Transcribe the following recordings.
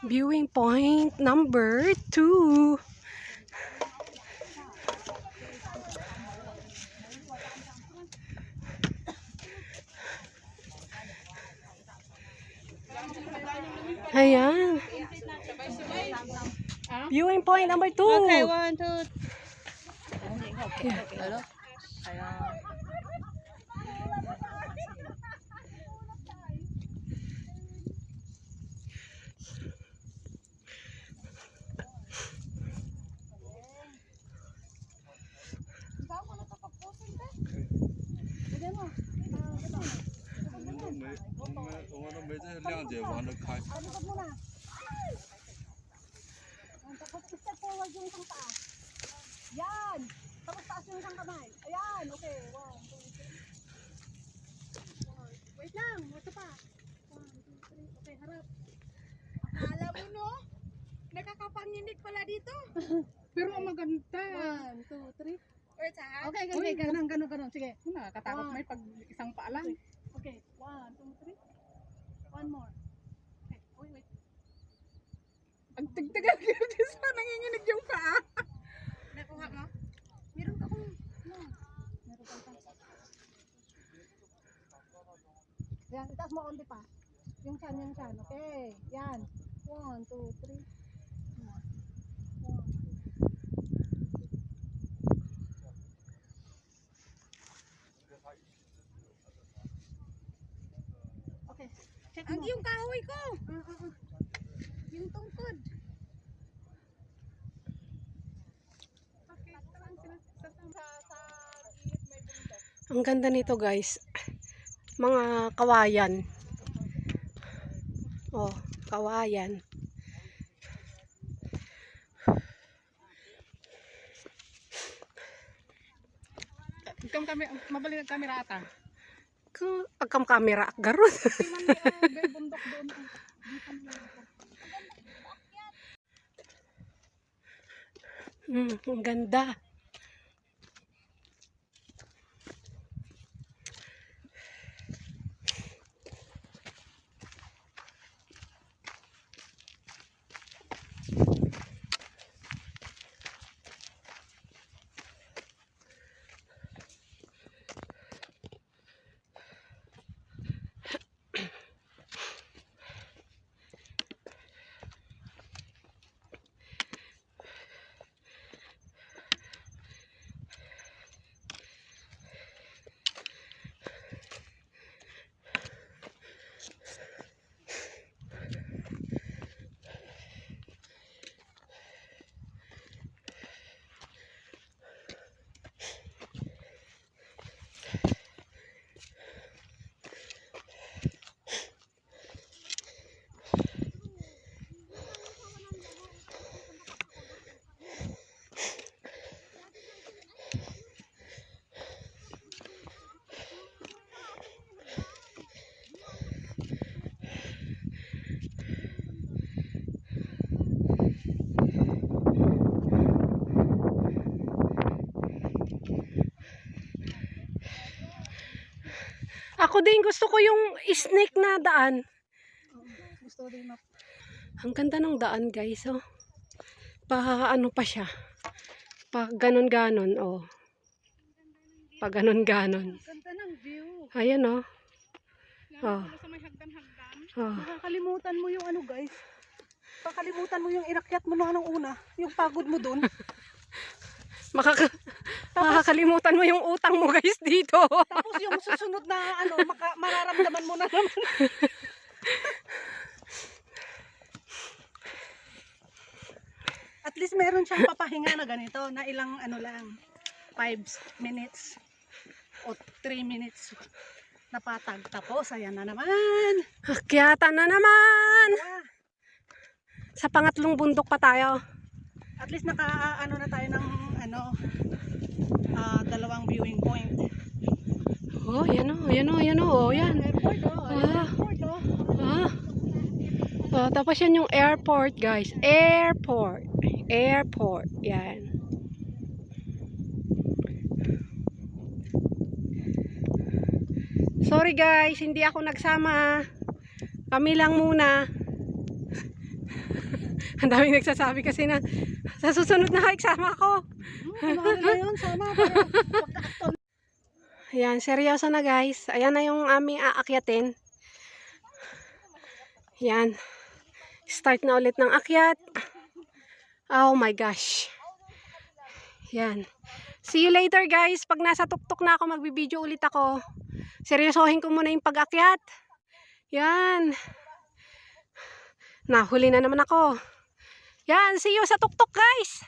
Viewing point number 2. Ayan. Viewing point number 2. Okay, 1, 2. Hello? Step forward yung isang taas. Yan. Tapos taas yung isang kamay. Ayan. Okay. 1, 2, 3. Wait lang. Ito pa. 1, 2, 3. Okay, harap. Akala mo no? Nakakapanginig pala dito. Pero maganda. 1, 2, 3. Okay, ganun. Sige, nakakatakot may pag isang paa lang. Okay. 1, 2, 3. One more. Okay. Wait. Ang tigtagal yun sa nanginginig yung paa. Nakuha mo? Meron ka kung... No. Meron kang tansa. Yan, itaas mo onti pa. Yung chan. Okay, yan. 1, 2, 3. 1, 2. Okay, check mo. Yung kahoy ko. Yung tungkod. Ang ganda nito, guys. Mga kawayan. Oh, kawayan. Mabalik ang camera ata. Pagkam camera, garot. May bundok doon. Ang ganda. Ako din, gusto ko yung snake na daan. Gusto din mo. Ang ganda ng daan, guys. Oh. Ano pa siya. Pa ganon-ganon. Oh. Pa ganon-ganon. Ganda ng view. Ayan, oh. Oh. Sa may hagdan-hagdan. Oh. Nakakalimutan mo yung ano, guys. Pakalimutan mo yung inakyat mo nung anong una. Yung pagod mo dun. Makakalimutan mo yung utang mo, guys, dito. Tapos yung susunod na ano, mararamdaman mo na naman. At least meron siyang papahinga na ganito, na ilang ano lang, 5 minutes o 3 minutes na patag. Tapos, ayan na naman. Akyatan na naman. Sa pangatlong bundok pa tayo. At least naka-ano na tayo ng ano, 2 viewing point. Oh, yan o, yan o, yan o, oh, yan. Airport, oh. Airport, oh. Oh, tapos yan yung airport, guys. Airport. Airport. Yan. Sorry guys, hindi ako nagsama. Kami lang muna. Ang daming nagsasabi kasi na sa susunod na iksama ko. Ano na yun? Sana para pagka-akton. Ayan, seryoso na guys. Ayan na yung aming aakyatin. Ayan. Start na ulit ng akyat. Oh my gosh. Ayan. See you later guys. Pag nasa tuktok na ako, magbibideo ulit ako. Seryosohin ko muna yung pag-akyat. Yan. Nahuli na naman ako. Yan, see you sa tuktok guys.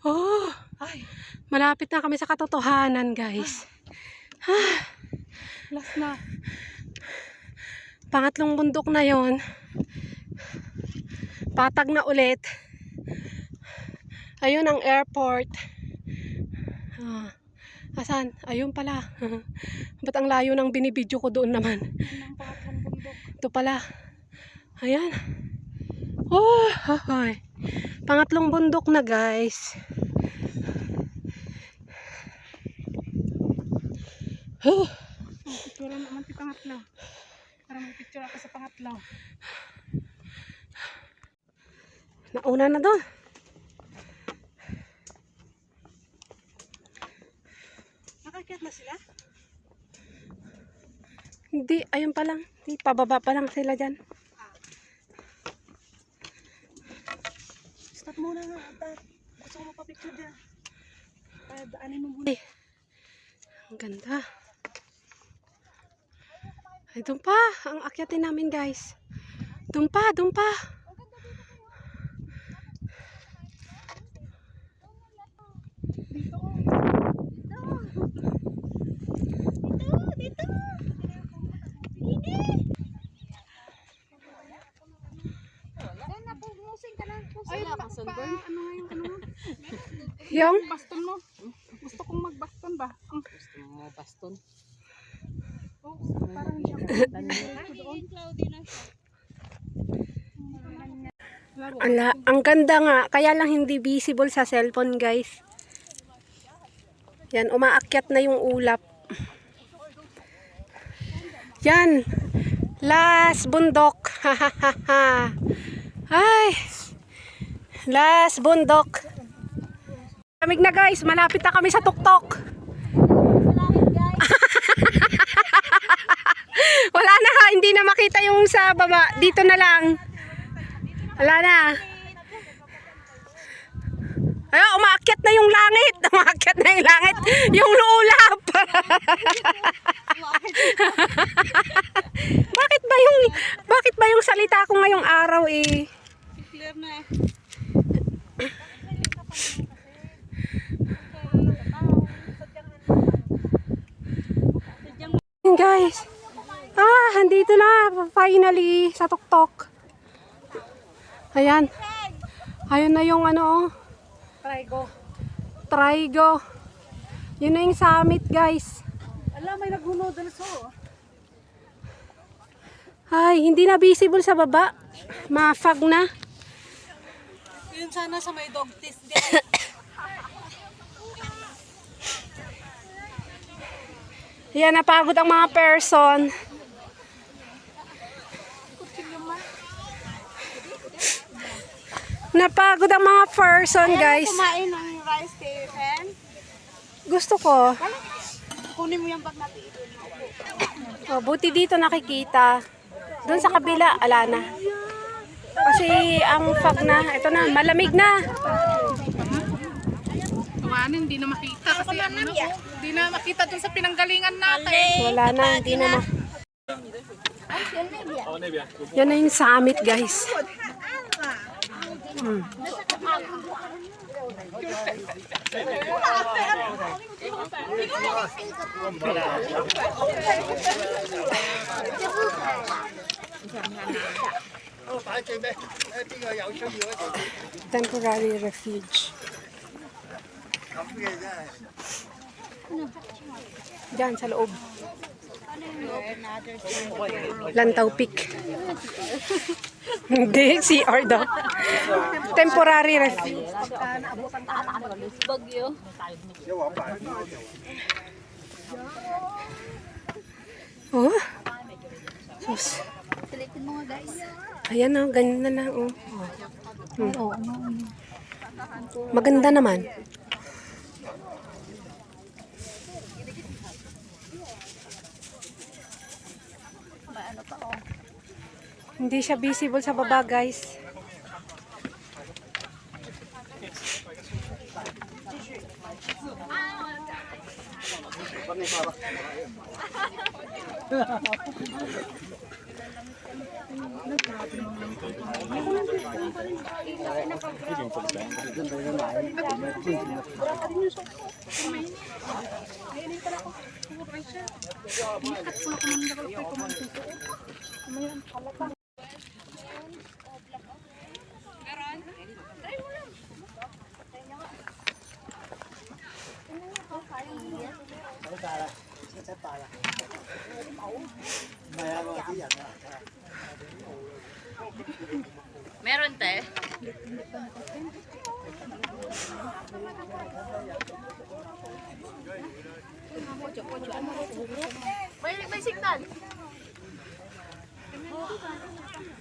Oh, Ay, malapit na kami sa katotohanan guys. last na. Pangatlong bundok na yon. Patag na ulit. Ayun ang airport. Asan? Ayun pala. Ba't ang layo ng binibidyo ko doon naman? Ang pangatlong bundok. Ito pala. Ayan. Oh, ay. Pangatlong bundok na guys. Picture naman si pangatlo. Para mag-picture ako sa pangatlo. Nauna na doon. Nakakyat na sila? Hindi, ayun pa lang. Hindi, pababa pa lang sila dyan. Stop muna nga. Gusto ko mapapicture dyan. Kaya daanin mo muna. Ang ganda. Ay, doon pa. Ang akyatin namin guys. Doon pa, doon pa. Ay, ano nga yung ano mo? Yung? Baston mo. Gusto kong magbaston ba? Gusto mo baston? Oh, parang hindi ako. Ang ganda nga. Kaya lang hindi visible sa cellphone guys. Yan, umaakyat na yung ulap. Yan. Last bundok. Ay. Last bundok. Lamig na guys. Malapit na kami sa tuktok. Wala na ha. Hindi na makita yung sa baba. Dito na lang. Wala na. Ayun, umaakyat na yung langit. Umaakyat na yung langit. Yung ulap. Bakit ba yung salita ko ngayong araw eh? Clear na eh. Guys. Andito na finally sa tuktok. Ayan. Ayun na yung ano, Trigo. Yun na yung summit, guys. Alam, may nag-noodles oh. Ay, hindi na visible sa baba. Mafag na. Yun sana sa may dog test. Yan, napagod ang mga person. Napagod ang mga person, guys. Kumain ng rice kay Fen. Gusto ko. Kunin mo yung bag natin. Oh, buti dito nakikita. Doon sa kabila, ala na. Kasi ang fog na, ito na, malamig na. Tumanin, hindi na makita kasi ano, hindi na makita dun sa pinanggalingan natin. Wala na, hindi na Yan na yung summit, guys. Temporary refuge. Diyan sa loob. Lantaw Peak. Hindi, CR daw. Temporary ref. Bagyo. Oh. Sus. Silitin mo nga guys. Ayan na, ganyan na lang. Oh. Oh. Maganda naman. Hindi siya visible sa baba, guys. Meron te. May signal.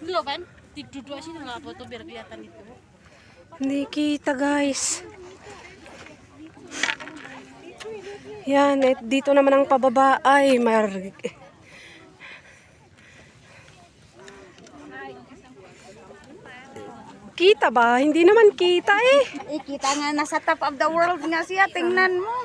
Lo kan? Duduk sini nggak foto biar kelihatan itu. Hindi kita, guys. Yan, dito naman ang pababa. Ay, kita ba? Hindi naman kita eh. Kita nga nasa top of the world nga siya. Tingnan mo.